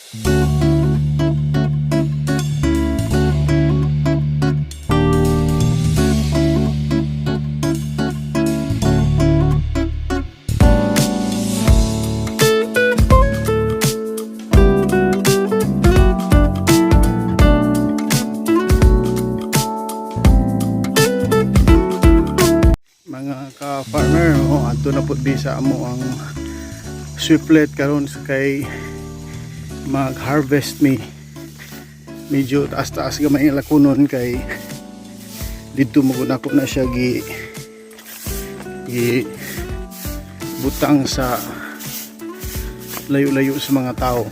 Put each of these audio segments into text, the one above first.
Mga ka-farmer, adto na pud bisa amo ang Swiftlet karon sa kay mag-harvest mi. Medyo taas-taas gamay ang lakunon kay dito maguna ko na siya gi butang sa layo-layo sa mga tao.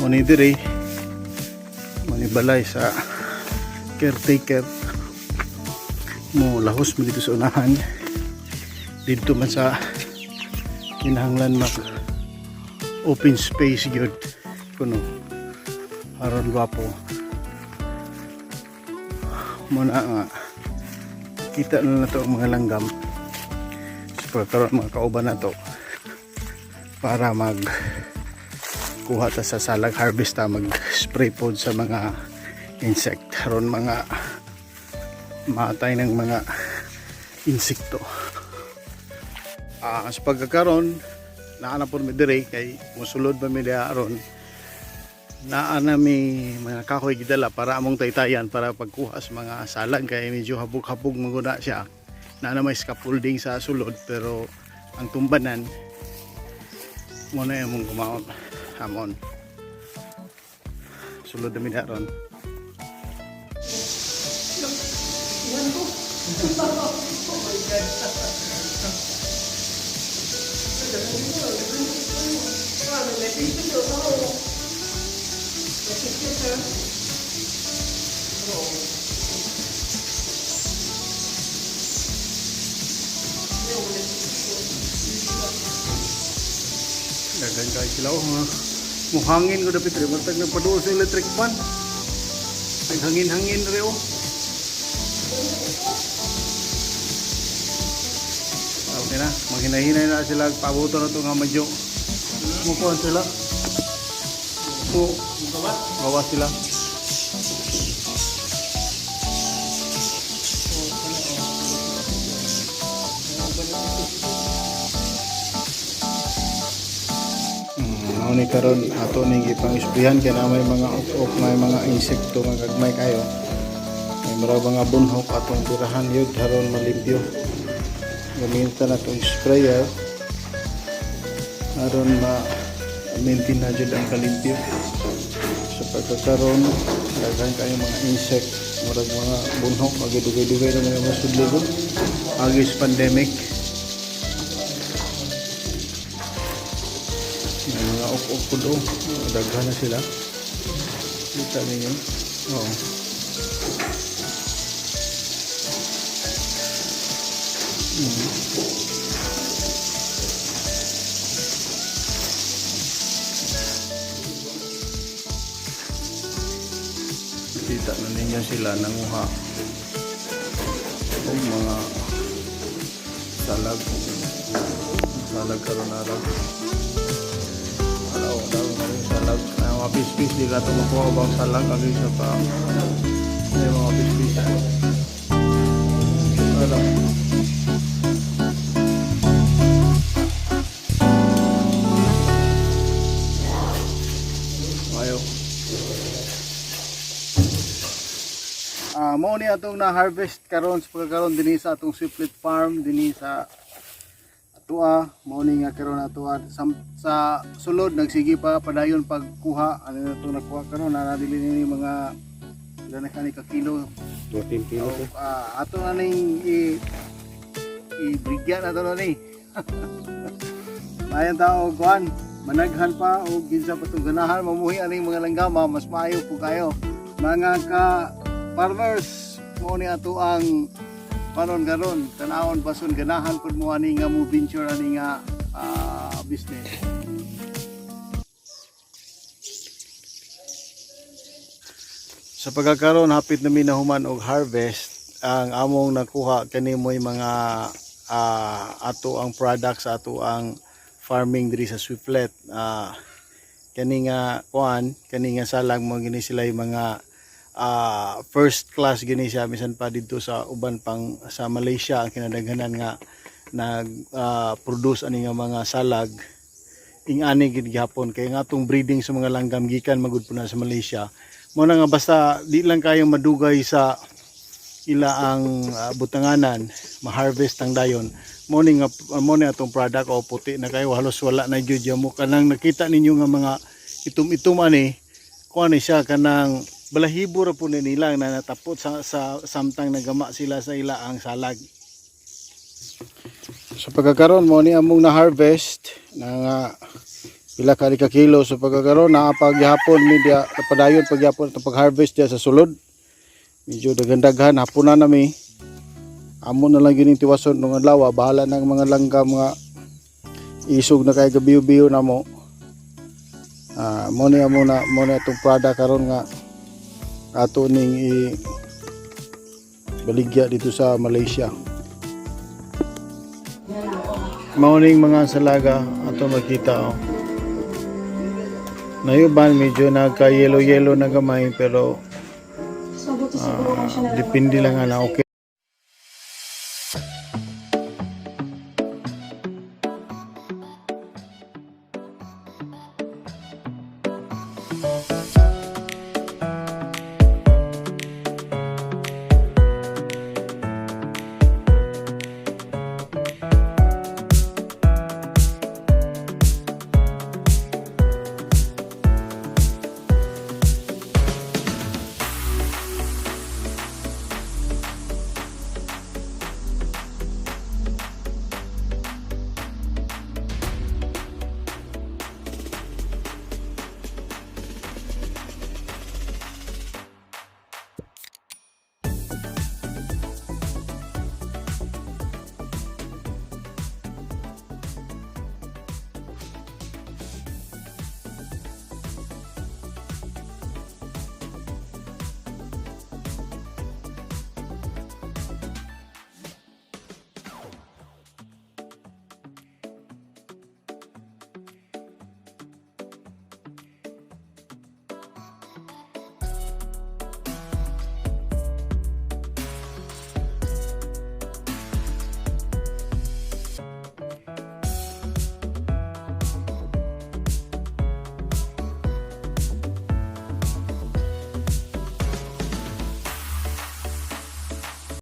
Mo ni dire manibalay sa caretaker mo lahos mo dito sa unahan dito man sa kinahanglan mag open space gyud kuno aron gwapo mo na nga kita na nato ang mga langgam so karon mga kauban na to para mag kuha ta sa salag harvest ta mag spray pod sa mga insect aron mga matay ng mga insekto. Sa pagkakaroon naa na po mi dire kay musulod ba mi aron naa na mi mga kahoy gidala para among taytayan para pagkuha sa mga salag kay medyo habog-habog maguna siya. Naa na may scaffolding sa sulod pero ang tumbanan mo na yung kumaon hamon. Sulod na mi aron. Oh my God. Dagan guys sila muhangin ko dapat rin matag nagpaduol sa electric fan naghangin-hangin rin okay na, maghinahinay na sila pabuto na ito nga medyo mukuhan sila gawa sila ni karon ato ning ipang isprihan kay na may mga ok may mga insekto nga gagmay kayo may mga bunhok atong tirahan yun haron malimpyo gamitan na itong sprayer aron ma-maintain na dyan ang kalimpyo sa pagkakaroon daghan kayo mga insect murag mga bunhok magidugay-dugay na mga masudlo agis pandemic may mga ok-ok po doon daghan na sila kita ninyo kita na ninyo sila nanguha o mga salag karon araw na rin salag mga pispis di ka ito makuha bang salag agay sa pa may mga pispis mao ni atong na harvest karon sa pagkakaroon dinhi sa atong Swiftlet farm dinhi sa atua mao ni nga karon atua sa sulod nagsige pa padayon pagkuha ano na itong nakuha karon nanadili ni mga ilan na ka kilo 14 kilo ato na ning i-brigyan ato na ni mayan tao kuan managhan pa o ginsa pa itong ganahan mamuhi aning mga langgama mas maayo po kayo mga ka farmers mo ni ato ang panon garon tanawon bason ganahan pud mo ani nga mo venture ani nga business sa pagkakaroon hapit na minahuman og harvest ang among nakuha kani moy mga ato ang products ato ang farming diri sa Swiftlet kani nga kuan, kani nga salag mo gini sila yung mga first class gini siya bisan pa dito sa uban pang sa Malaysia ang kinadaghanan nga nag produce ani nga mga salag ing ani gid gihapon kay nga atong breeding sa mga langgam gikan magud po na sa Malaysia mo na nga basta di lang kayo madugay sa ila ang butanganan ma-harvest ang dayon mo ni atong product o puti na kayo halos wala na gyud mo kanang nakita ninyo nga mga itum-itum ani kuan ni siya kanang balahibo ra po nila na natapot sa samtang nagama sila sa ila ang salag. Sa pagkakaroon mo ni among na harvest nga pila ka kilo sa pagkakaroon na paghapon media padayon paghapon at pag-harvest dia sa sulod. Medyo daghan-daghan hapon na nami. Amo na lang gining tiwason ng adlaw bahala ng mga langgam nga isog na kay gabiyo-biyo na mo. Mo ni atong product karon nga ato ning baligya dito sa Malaysia. Mauning mga salaga ato makita nayuban medyo nagka yellow na gamay pero depende lang na okay.